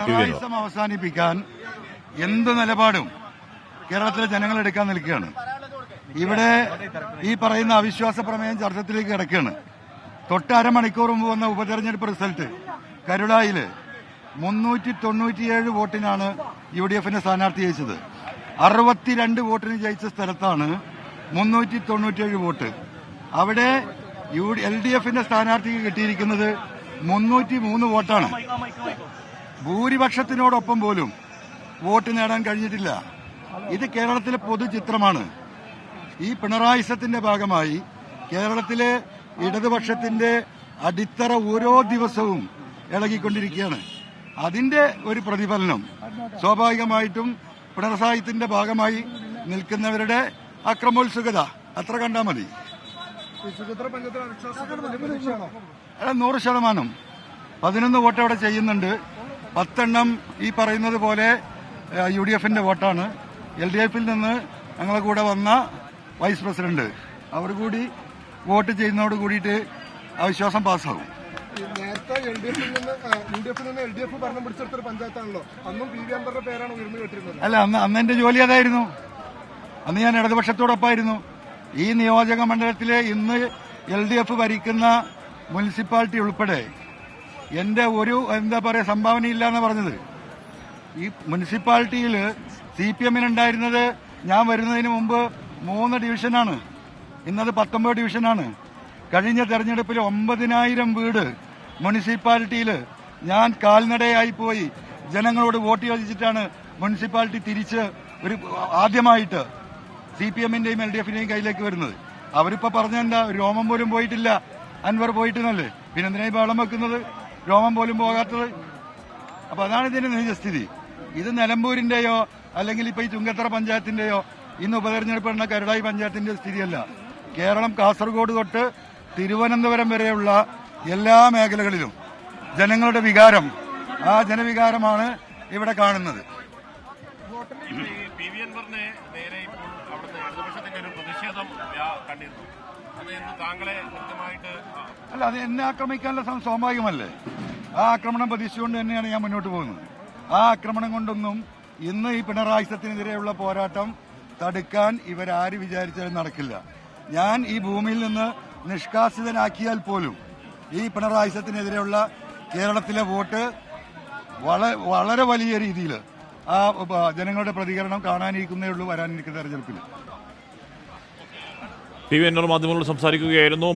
പിണറായിസം അവസാനിപ്പിക്കാൻ എന്ത് നിലപാടും കേരളത്തിലെ ജനങ്ങൾ എടുക്കാൻ നിൽക്കുകയാണ്. ഇവിടെ ഈ പറയുന്ന അവിശ്വാസ പ്രമേയം ചർച്ചത്തിലേക്ക് കിടക്കുകയാണ്. തൊട്ട് അരമണിക്കൂർ മുമ്പ് വന്ന ഉപതെരഞ്ഞെടുപ്പ് റിസൾട്ട് കരുളായില് 397 വോട്ടിനാണ് UDFന്റെ സ്ഥാനാർത്ഥി ജയിച്ചത്. 62 വോട്ടിന് ജയിച്ച സ്ഥലത്താണ് 397 വോട്ട്. അവിടെ LDFന്റെ സ്ഥാനാർത്ഥിക്ക് കിട്ടിയിരിക്കുന്നത് 303 വോട്ടാണ്. ഭൂരിപക്ഷത്തിനോടൊപ്പം പോലും വോട്ട് നേടാൻ കഴിഞ്ഞിട്ടില്ല. ഇത് കേരളത്തിലെ പൊതുചിത്രമാണ്. ഈ പിണറായിസത്തിന്റെ ഭാഗമായി കേരളത്തിലെ ഇടതുപക്ഷത്തിന്റെ അടിത്തറ ഓരോ ദിവസവും ഇളകിക്കൊണ്ടിരിക്കുകയാണ്. അതിന്റെ ഒരു പ്രതിഫലനം സ്വാഭാവികമായിട്ടും പിണറായിസത്തിന്റെ ഭാഗമായി നിൽക്കുന്നവരുടെ അക്രമോത്സുകത അത്ര കണ്ടാൽ മതി. 100%. 11 വോട്ട് അവിടെ ചെയ്യുന്നുണ്ട്. 10 എണ്ണം ഈ പറയുന്നത് പോലെ UDFന്റെ വോട്ടാണ്. LDFിൽ നിന്ന് ഞങ്ങളെ കൂടെ വന്ന വൈസ് പ്രസിഡന്റ് അവർ കൂടി വോട്ട് ചെയ്യുന്നതോട് കൂടിയിട്ട് അവിശ്വാസം പാസ്സാവും. നേരത്തെ UDFിൽ നിന്ന് LDF ഭരണം പിടിച്ചെടുത്തൊരു പഞ്ചായത്താണല്ലോ. അന്നും PV അൻവറിന്റെ പേരാണ് ഉയർന്നു കേട്ടിരുന്നത്. അല്ല, അന്ന് എന്റെ ജോലി അതായിരുന്നു. അന്ന് ഞാൻ ഇടതുപക്ഷത്തോടൊപ്പമായിരുന്നു. ഈ നിയോജക മണ്ഡലത്തിലെ ഇന്ന് LDF ഭരിക്കുന്ന മുനിസിപ്പാലിറ്റി ഉൾപ്പെടെ എന്റെ ഒരു സംഭാവനയില്ല എന്ന് പറഞ്ഞത്. ഈ മുനിസിപ്പാലിറ്റിയിൽ CPMനുണ്ടായിരുന്നത് ഞാൻ വരുന്നതിന് മുമ്പ് 3 ഡിവിഷനാണ്. ഇന്നത് 19 ഡിവിഷനാണ്. കഴിഞ്ഞ തെരഞ്ഞെടുപ്പിൽ 9,000 വീട് മുനിസിപ്പാലിറ്റിയിൽ ഞാൻ കാൽനടയായി പോയി ജനങ്ങളോട് വോട്ട് ചോദിച്ചിട്ടാണ് മുനിസിപ്പാലിറ്റി തിരിച്ച് ആദ്യമായിട്ട് CPMന്റെയും LDFന്റെയും കയ്യിലേക്ക് വരുന്നത്. അവരിപ്പോ പറഞ്ഞെന്താ, രോമം പോലും പോയിട്ടില്ല, അൻവർ പോയിട്ടെന്നല്ലേ. പിന്നെന്തിനായി ബഹളം വെക്കുന്നത്? രോമം പോലും പോകാത്തത്. അപ്പൊ അതാണ് ഇതിന്റെ നിജസ്ഥിതി. ഇത് നിലമ്പൂരിന്റെയോ അല്ലെങ്കിൽ ഇപ്പൊ ഈ ചുങ്കത്തറ പഞ്ചായത്തിന്റെയോ ഇന്ന് ഉപതെരഞ്ഞെടുപ്പ് എന്ന കരുളായി പഞ്ചായത്തിന്റെ സ്ഥിതിയല്ല. കേരളം കാസർഗോഡ് തൊട്ട് തിരുവനന്തപുരം വരെയുള്ള എല്ലാ മേഖലകളിലും ജനങ്ങളുടെ വികാരം, ആ ജനവികാരമാണ് ഇവിടെ കാണുന്നത്. അല്ല, അത് എന്നെ ആക്രമിക്കാനുള്ള സ്വാഭാവികമല്ലേ. ആ ആക്രമണം പ്രതീക്ഷിച്ചുകൊണ്ട് തന്നെയാണ് ഞാൻ മുന്നോട്ട് പോകുന്നത്. ആ ആക്രമണം കൊണ്ടൊന്നും ഇന്ന് ഈ പിണറായിസത്തിനെതിരെയുള്ള പോരാട്ടം തടുക്കാൻ ഇവരാര് വിചാരിച്ചാലും നടക്കില്ല. ഞാൻ ഈ ഭൂമിയിൽ നിന്ന് നിഷ്കാസിതനാക്കിയാൽ പോലും ഈ പിണറായിസത്തിനെതിരെയുള്ള കേരളത്തിലെ വോട്ട് വളരെ വലിയ രീതിയിൽ ആ ജനങ്ങളുടെ പ്രതികരണം കാണാനിരിക്കുന്നേ ഉള്ളൂ വരാനിരിക്കുന്ന തെരഞ്ഞെടുപ്പിൽ. PV അൻവർ മാധ്യമങ്ങളോട് സംസാരിക്കുകയായിരുന്നു.